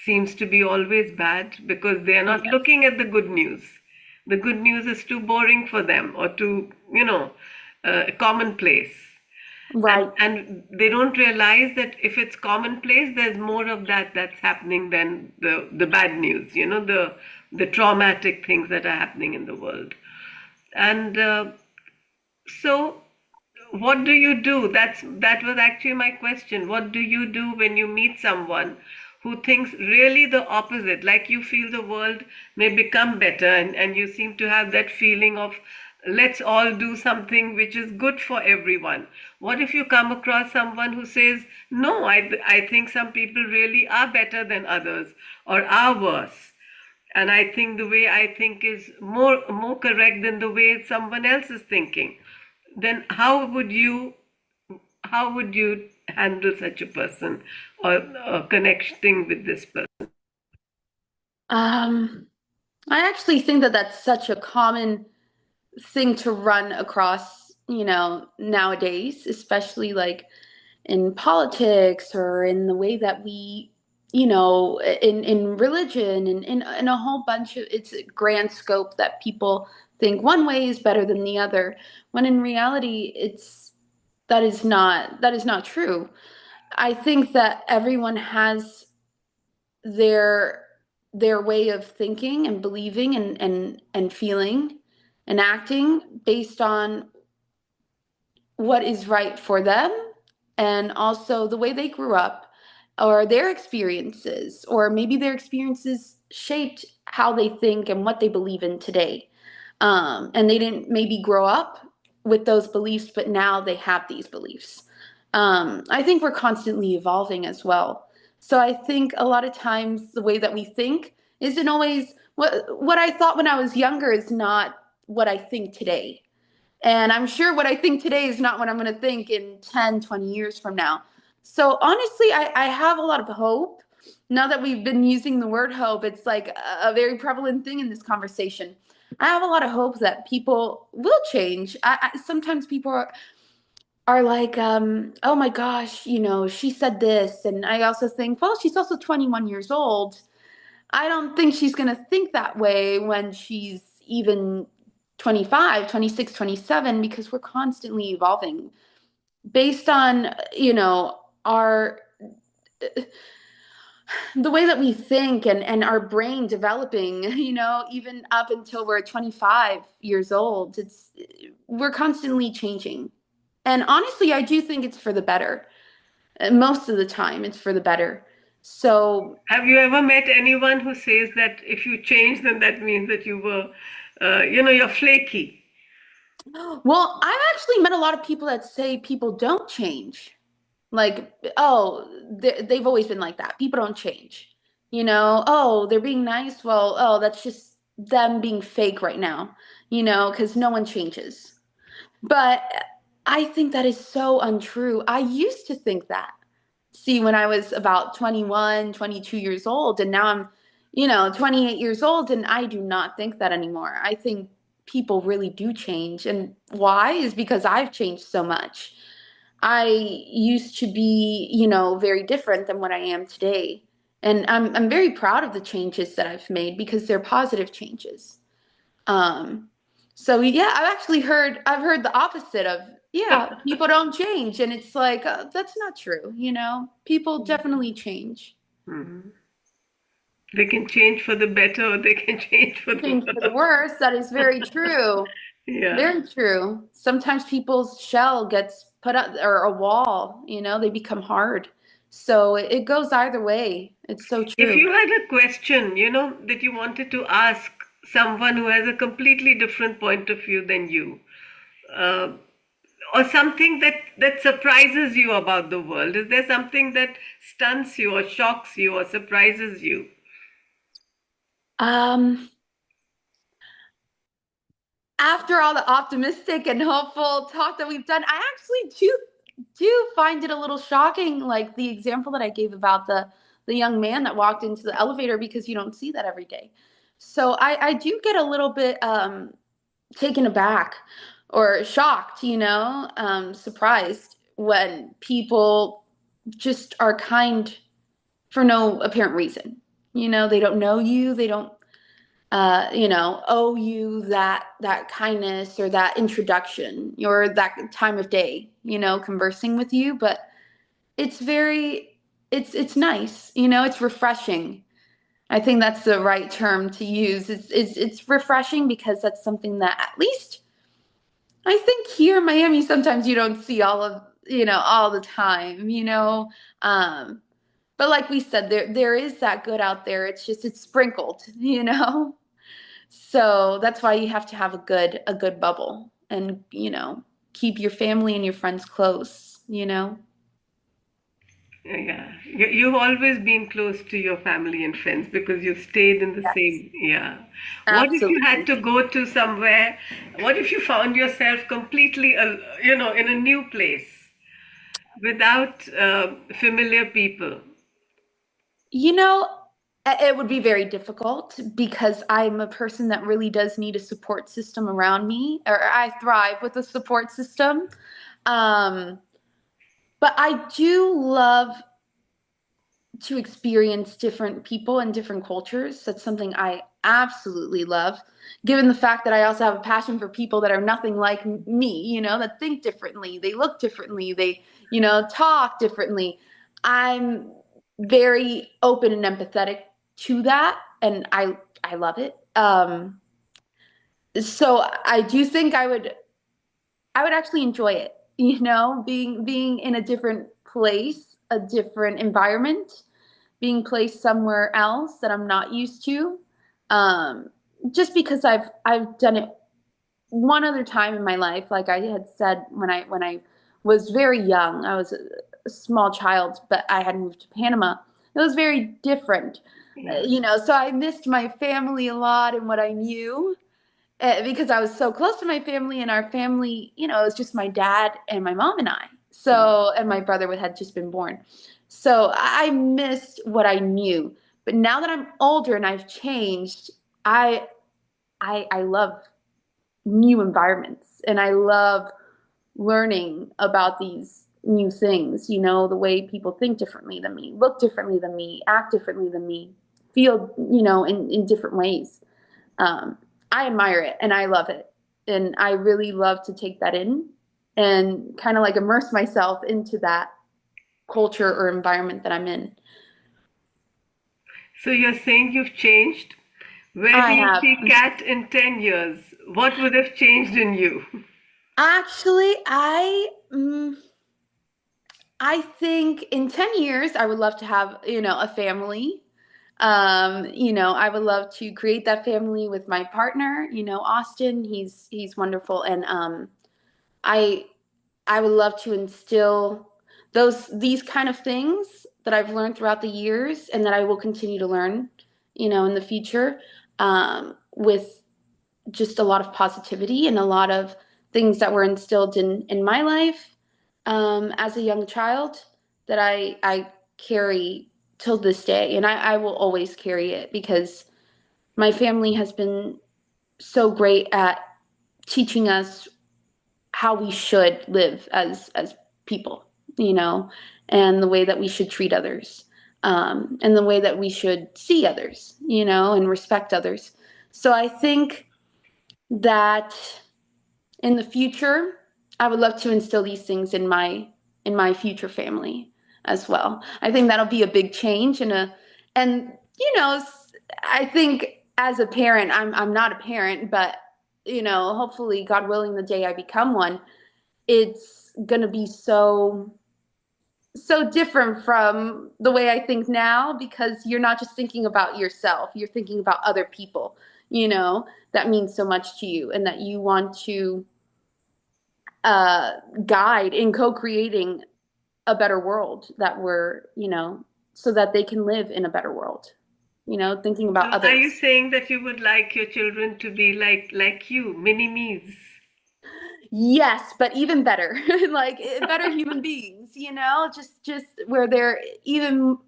B: seems to be always bad because they are not
A: Yes.
B: looking at the good news. The good news is too boring for them or too, commonplace. and
A: Right.
B: and they don't realize that if it's commonplace, there's more of that's happening than the bad news, the traumatic things that are happening in the world. And so what do you do? That was actually my question. What do you do when you meet someone who thinks really the opposite, like you feel the world may become better, and you seem to have that feeling of let's all do something which is good for everyone? What if you come across someone who says, no, I think some people really are better than others or are worse, and I think the way I think is more correct than the way someone else is thinking? Then how would you handle such a person, or connecting with this person?
A: um I actually think that that's such a common thing to run across, nowadays, especially like in politics or in the way that we, in religion and in a whole bunch of, it's a grand scope that people think one way is better than the other, when in reality that is not true. I think that everyone has their their way of thinking and believing and feeling and acting based on what is right for them, and also the way they grew up or their experiences, or maybe their experiences shaped how they think and what they believe in today. And they didn't maybe grow up with those beliefs, but now they have these beliefs. I think we're constantly evolving as well. So I think a lot of times the way that we think isn't always what I thought when I was younger is not what I think today. And I'm sure what I think today is not what I'm going to think in 10, 20 years from now. So honestly, I have a lot of hope. Now that we've been using the word hope, it's like a very prevalent thing in this conversation. I have a lot of hope that people will change. Sometimes people are like, oh my gosh, she said this. And I also think, well, she's also 21 years old. I don't think she's going to think that way when she's even 25, 26, 27, because we're constantly evolving based on, our the way that we think and our brain developing, even up until we're 25 years old. We're constantly changing. And honestly, I do think it's for the better. Most of the time, it's for the better. So
B: Have you ever met anyone who says that if you change, then that means that you were, you're flaky?
A: well, I've actually met a lot of people that say people don't change. Like, oh, they've always been like that. People don't change. Oh, they're being nice. Well, oh, that's just them being fake right now, because no one changes. But I think that is so untrue. I used to think that. See, when I was about 21, 22 years old, and now I'm, 28 years old, and I do not think that anymore. I think people really do change. And why is because I've changed so much. I used to be, very different than what I am today. And I'm very proud of the changes that I've made because they're positive changes. Um, so yeah, I've heard the opposite of, yeah, people don't change. And it's like, that's not true. People definitely change.
B: Mhm. They can change for the better or they can change for the
A: Change for the
B: worse.
A: worse. That is very true.
B: Yeah.
A: Very true. Sometimes people's shell gets put up, or a wall, they become hard. So it goes either way. It's so
B: If
A: true.
B: you had a question, that you wanted to ask someone who has a completely different point of view than you, uh, or something that surprises you about the world, is there something that stuns you or shocks you or surprises you?
A: Um, After all the optimistic and hopeful talk that we've done, I actually do find it a little shocking, like the example that I gave about the young man that walked into the elevator, because you don't see that every day. So I do get a little bit taken aback or shocked, surprised when people just are kind for no apparent reason. They don't know you, they don't owe you that kindness or that introduction or that time of day, conversing with you. But it's very, it's nice, it's refreshing. I think that's the right term to use. It's refreshing because that's something that at least I think here in Miami sometimes you don't see all the time, Um, but like we said, there is that good out there. It's sprinkled, So that's why you have to have a good bubble, and, keep your family and your friends close.
B: Yeah, you've always been close to your family and friends because you've stayed in the
A: Yes.
B: same. Yeah. What if you had
A: Absolutely.
B: to go to somewhere? What if you found yourself completely, in a new place without familiar people?
A: You know, it would be very difficult because I'm a person that really does need a support system around me, or I thrive with a support system. Um, but I do love to experience different people and different cultures. That's something I absolutely love, given the fact that I also have a passion for people that are nothing like me, that think differently, they look differently, they, talk differently. I'm very open and empathetic to that. and I love it. So I do think I would actually enjoy it, being in a different place, a different environment, being placed somewhere else that I'm not used to. Um, just because I've done it one other time in my life, like I had said when I was very young, I was a small child, but I had moved to Panama. It was very different,
B: Yeah.
A: So I missed my family a lot and what I knew because I was so close to my family, and our family, it was just my dad and my mom and I. So, and my brother had just been born. So I missed what I knew. But now that I'm older and I've changed, I I love new environments, and I love learning about these new things, the way people think differently than me, look differently than me, act differently than me, feel, in different ways. um, I admire it and I love it. And I really love to take that in and kind of like immerse myself into that culture or environment that I'm in.
B: So you're saying you've changed? Where do
A: I
B: you
A: have.
B: see Cat in 10 years? What would have changed in you?
A: Actually, I think in 10 years I would love to have, a family. I would love to create that family with my partner, Austin. He's wonderful. And I I would love to instill these kind of things that I've learned throughout the years and that I will continue to learn, in the future, with just a lot of positivity and a lot of things that were instilled in my life as a young child that I carry till this day, and I will always carry it because my family has been so great at teaching us how we should live as people, you know, and the way that we should treat others, and the way that we should see others, and respect others. So I think that in the future, I would love to instill these things in my future family as well. I think that'll be a big change and I think as a parent, I'm not a parent, but hopefully, God willing, the day I become one, it's gonna be so different from the way I think now, because you're not just thinking about yourself, you're thinking about other people, that means so much to you and that you want to uh, guide in co-creating a better world that we're, so that they can live in a better world, thinking
B: So
A: about
B: are you
A: others.
B: saying that you would like your children to be like you, mini me's?
A: Yes, but even better, like better human beings, just where they're even,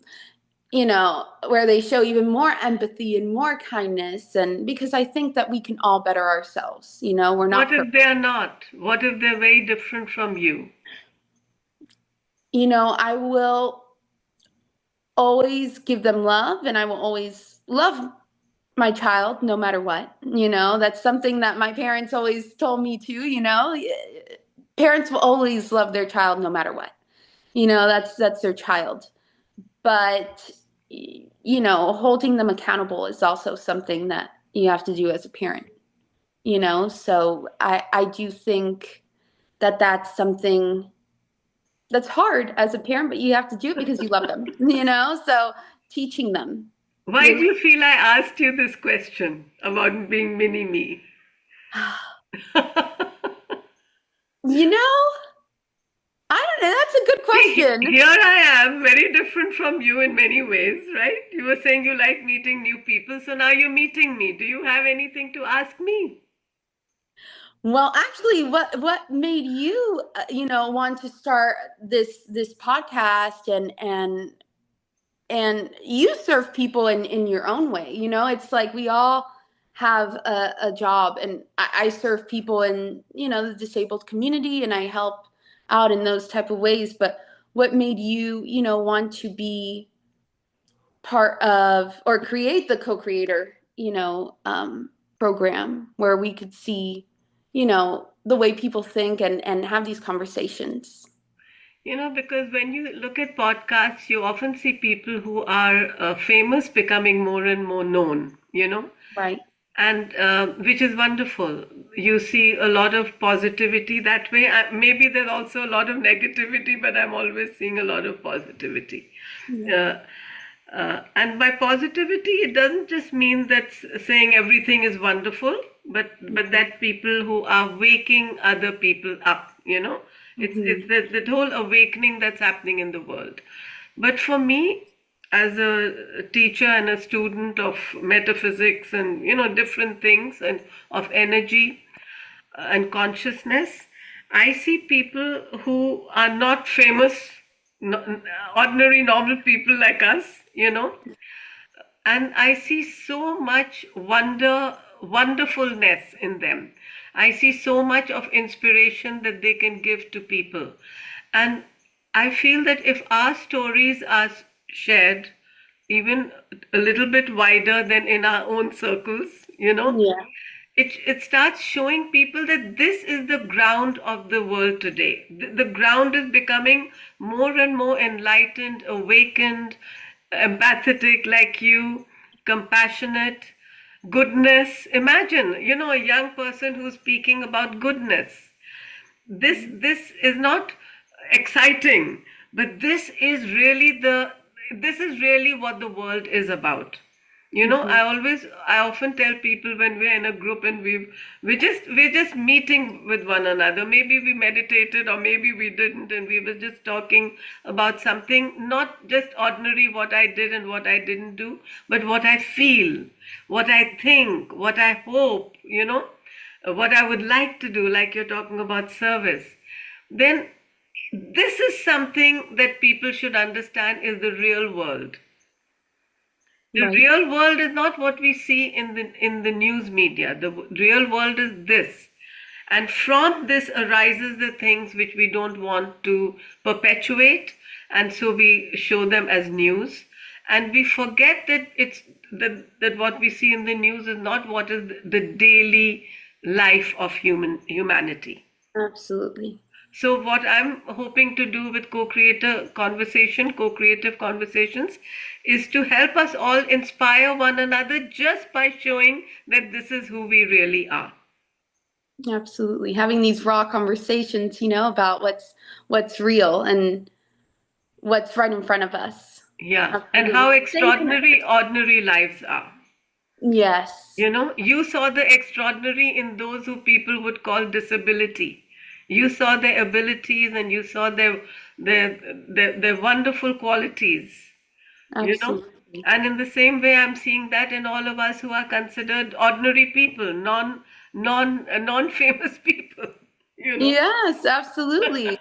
A: where they show even more empathy and more kindness. And because I think that we can all better ourselves, we're
B: What
A: not
B: if they
A: perfect.
B: are not? What if they're very different from you?
A: I will always give them love, and I will always love my child no matter what. That's something that my parents always told me too, parents will always love their child no matter what. That's their child. But holding them accountable is also something that you have to do as a parent. So I do think that that's something that's hard as a parent, but you have to do it because you love them. So teaching them
B: Why do
A: really.
B: you feel I asked you this question about being mini me?
A: you know I don't know, that's a good
B: See,
A: question.
B: here I am, very different from you in many ways, right? You were saying you like meeting new people, so now you're meeting me. Do you have anything to ask me?
A: Well, actually, what made you want to start this podcast, and you serve people in your own way. It's like we all have a job, and I serve people in the disabled community, and I help out in those type of ways. But what made you want to be part of or create the co-creator program where we could see the way people think and have these conversations?
B: Because when you look at podcasts, you often see people who are famous becoming more and more known,
A: Right.
B: and which is wonderful. You see a lot of positivity that way. Maybe there's also a lot of negativity, but I'm always seeing a lot of positivity.
A: Yeah.
B: Uh, and by positivity, it doesn't just mean that saying everything is wonderful, but
A: Mhm.
B: that people who are waking other people up. It's
A: Mhm.
B: that whole awakening that's happening in the world. But for me, as a teacher and a student of metaphysics and different things and of energy and consciousness, I see people who are not famous, ordinary, normal people like us, and I see so much wonderfulness in them. I see so much of inspiration that they can give to people. And I feel that if our stories are shared even a little bit wider than in our own circles,
A: Yeah.
B: it starts showing people that this is the ground of the world today. The ground is becoming more and more enlightened, awakened, empathetic, like you, compassionate, goodness. Imagine, a young person who's speaking about goodness. This is not exciting, but this is really what the world is about.
A: Mhm.
B: I often tell people when we're in a group and we're just meeting with one another. Maybe we meditated or maybe we didn't, and we were just talking about something, not just ordinary what I did and what I didn't do, but what I feel, what I think, what I hope, what I would like to do, like you're talking about service. Then this is something that people should understand is the real world. The
A: Right.
B: real world is not what we see in the news media. The real world is this. And from this arises the things which we don't want to perpetuate, and so we show them as news. And we forget that that what we see in the news is not what is the daily life of humanity.
A: Absolutely.
B: So what I'm hoping to do with co-creative conversations, is to help us all inspire one another just by showing that this is who we really are.
A: Absolutely. Having these raw conversations, about what's real and what's right in front of us.
B: Yeah. And
A: Absolutely.
B: how
A: Staying connected.
B: extraordinary ordinary lives are.
A: Yes.
B: You saw the extraordinary in those who people would call disability. You saw their abilities and you saw their wonderful qualities. you know
A: Absolutely.
B: and in the same way, I'm seeing that in all of us who are considered ordinary people, non famous people you know
A: Yes, absolutely.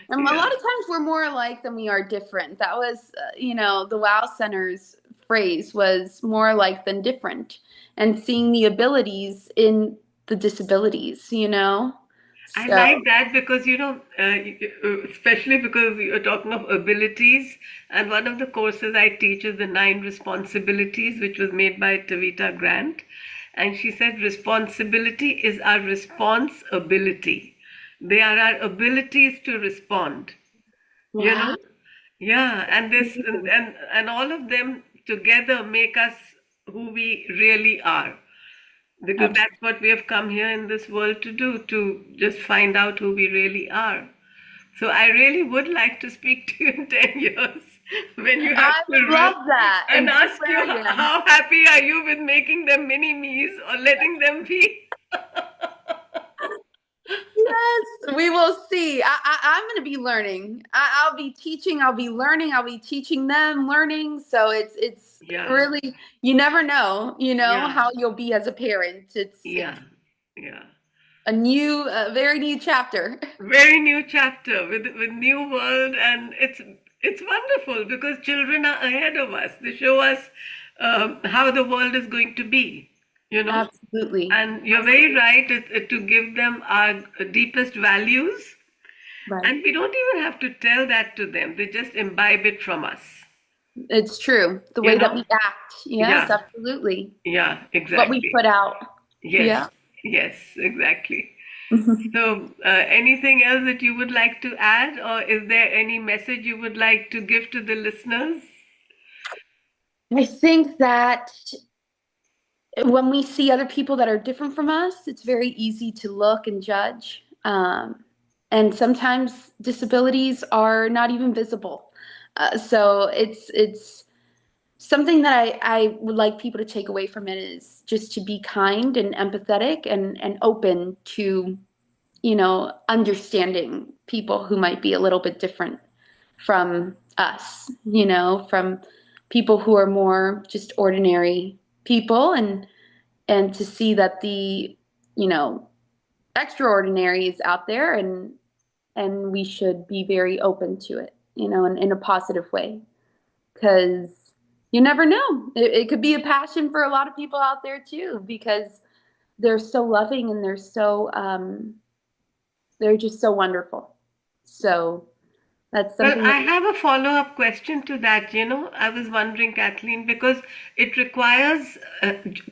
A: And a
B: yeah,
A: lot of times we're more alike than we are different. That was, the Wow Center's phrase was more alike than different, and seeing the abilities in the disabilities.
B: I like
A: So,
B: that because especially because you're talking of abilities, and one of the courses I teach is the 9 responsibilities, which was made by Tavita Grant, and she said responsibility is our responsibility. They are our abilities to respond. you know
A: wow.
B: yeah, and this and all of them together make us who we really are, because that's what we have come here in this world to do, to just find out who we really are. So I really would like to speak to you in 10 years when you have
A: I would
B: children
A: love that.
B: and
A: And
B: ask
A: where
B: you
A: I am.
B: how happy are you with making them mini me's or letting them be.
A: Yes, we will see. I'm going to be learning. I'll be teaching. I'll be learning. I'll be teaching them learning. So it's
B: Yeah,
A: really, you never know
B: yeah,
A: how you'll be as a parent. It's
B: yeah, yeah.
A: a very new chapter.
B: Very new chapter with new world, and it's wonderful because children are ahead of us. They show us how the world is going to be you know
A: Absolutely.
B: and you're very
A: Absolutely.
B: right, to give them our deepest values,
A: Right.
B: and we don't even have to tell that to them. They just imbibe it from us
A: It's true. The
B: you
A: way that
B: know
A: we act. Yes,
B: yeah,
A: absolutely.
B: yeah,
A: What we
B: exactly.
A: put out.
B: Yes,
A: Yeah.
B: yes, exactly. So, anything else that you would like to add, or is there any message you would like to give to the listeners?
A: I think that when we see other people that are different from us, it's very easy to look and judge. And sometimes disabilities are not even visible. So it's something that I would like people to take away from it is just to be kind and empathetic and open to, understanding people who might be a little bit different from us, from people who are more just ordinary people, and to see that the, you know, extraordinary is out there, and we should be very open to it, in a positive way, because you never know. It could be a passion for a lot of people out there too, because they're so loving and they're just so wonderful. So that's
B: Well,
A: something that,
B: I have a follow-up question to that. I was wondering, Kathleen, because it requires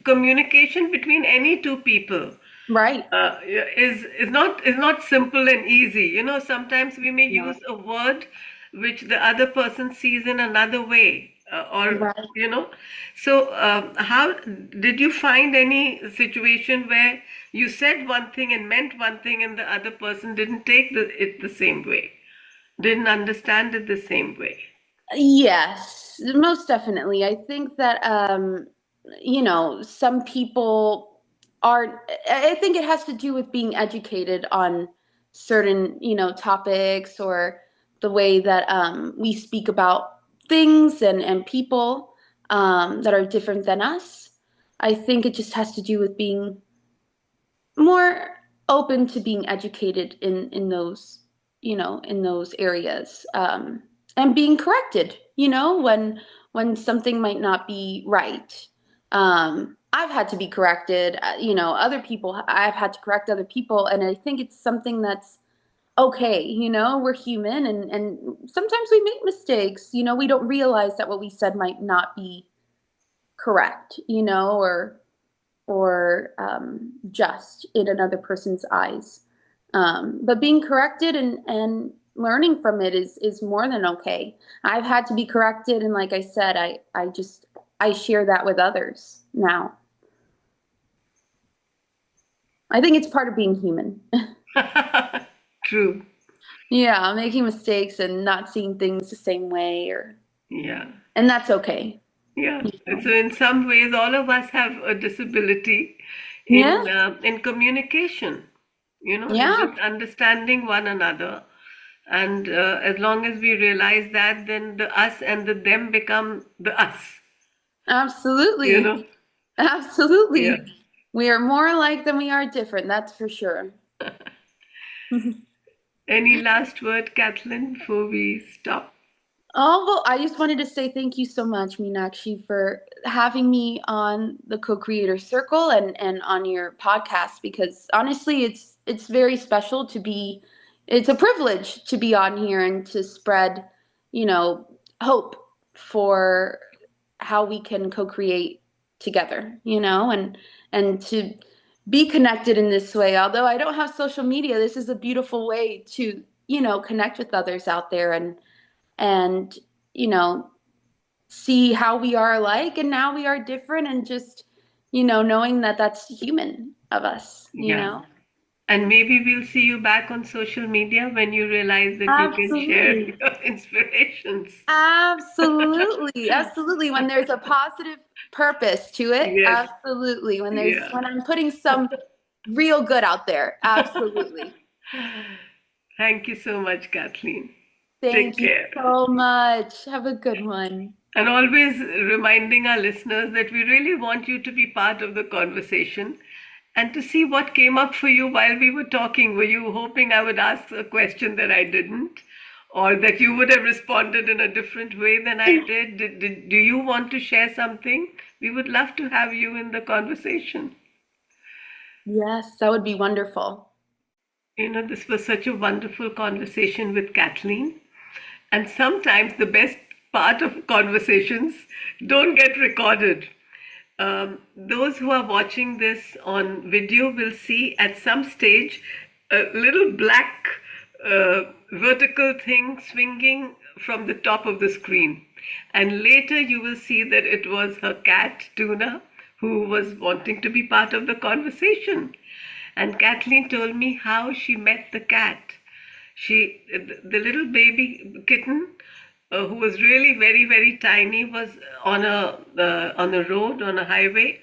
B: communication between any two people.
A: right?
B: Is not simple and easy. Sometimes we may
A: No,
B: use a word which the other person sees in another way, or
A: right.
B: you know. So, how did you find any situation where you said one thing and meant one thing, and the other person didn't take it the same way, didn't understand it the same way?
A: Yes, most definitely. I think that some people are I think it has to do with being educated on certain, topics, or the way that we speak about things and people that are different than us. I think it just has to do with being more open to being educated in those, in those areas, and being corrected, when something might not be right. I've had to be corrected, other people, I've had to correct other people, and I think it's something that's okay. We're human, and sometimes we make mistakes. We don't realize that what we said might not be correct, or just in another person's eyes. But being corrected and learning from it is more than okay. I've had to be corrected, and like I said, I share that with others now. I think it's part of being human.
B: True.
A: Yeah, making mistakes and not seeing things the same way,
B: Yeah.
A: and that's okay.
B: Yeah.
A: You know?
B: So in some ways, all of us have a disability
A: Yeah,
B: in communication, in
A: yeah,
B: just understanding one another. And as long as we realize that, then the us and the them become the us. You
A: absolutely,
B: know. Yeah.
A: absolutely. We are more alike than we are different. That's for sure.
B: Any last word, Kathleen, before we stop?
A: Oh, well, I just wanted to say thank you so much, Meenakshi, for having me on the Co-Creator Circle and on your podcast, because honestly, it's very special to be, it's a privilege to be on here and to spread, you know, hope for how we can co-create together, and to be connected in this way. Although I don't have social media, this is a beautiful way to, connect with others out there, and you know see how we are alike and now we are different, and just knowing that that's human of us.
B: Yeah. And maybe we'll see you back on social media when you realize that you can share
A: Absolutely,
B: your inspirations.
A: absolutely, absolutely, when there's a positive purpose to it.
B: Yes.
A: Absolutely,
B: Yeah.
A: when I'm putting some real good out there. Absolutely.
B: Thank you so much, Kathleen. Take
A: Thank you
B: care.
A: so much. Have a good one.
B: And always reminding our listeners that we really want you to be part of the conversation and to see what came up for you while we were talking. Were you hoping I would ask a question that I didn't? Or that you would have responded in a different way than I did? Do you want to share something? We would love to have you in the conversation.
A: Yes, that would be wonderful.
B: This was such a wonderful conversation with Kathleen. And sometimes the best part of conversations don't get recorded. Those who are watching this on video will see at some stage a little black vertical thing swinging from the top of the screen. And later you will see that it was her cat, Tuna, who was wanting to be part of the conversation. And Kathleen told me how she met the cat. The little baby kitten, who was really very, very tiny, was on a road, on a highway,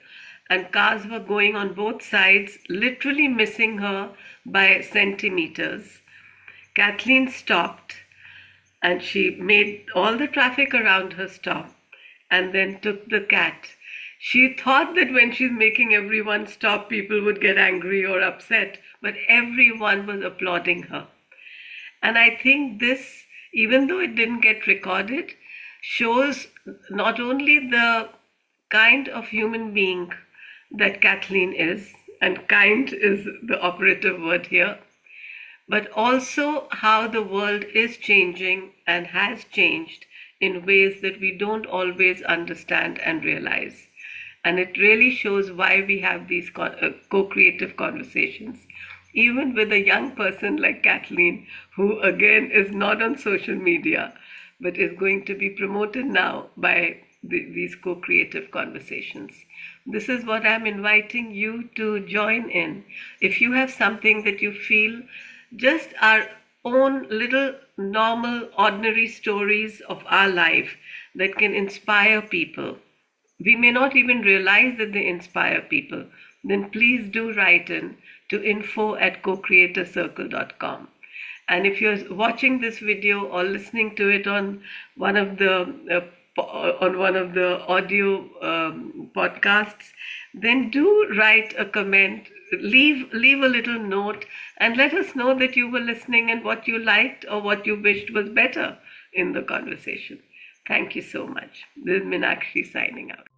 B: and cars were going on both sides, literally missing her by centimeters. Kathleen stopped and she made all the traffic around her stop and then took the cat. She thought that when she's making everyone stop, people would get angry or upset, but everyone was applauding her. And I think this, even though it didn't get recorded, shows not only the kind of human being that Kathleen is, and kind is the operative word here, but also how the world is changing and has changed in ways that we don't always understand and realize. And it really shows why we have these co-creative conversations, even with a young person like Kathleen, who again is not on social media, but is going to be promoted now by these co-creative conversations. This is what I'm inviting you to join in. If you have something that you feel, just our own little normal, ordinary stories of our life that can inspire people, we may not even realize that they inspire people, then please do write in to info@cocreatorcircle.com. And if you're watching this video or listening to it on one of the audio podcasts, then do write a comment, leave a little note, and let us know that you were listening and what you liked or what you wished was better in the conversation. Thank you so much. This is Meenakshi signing out.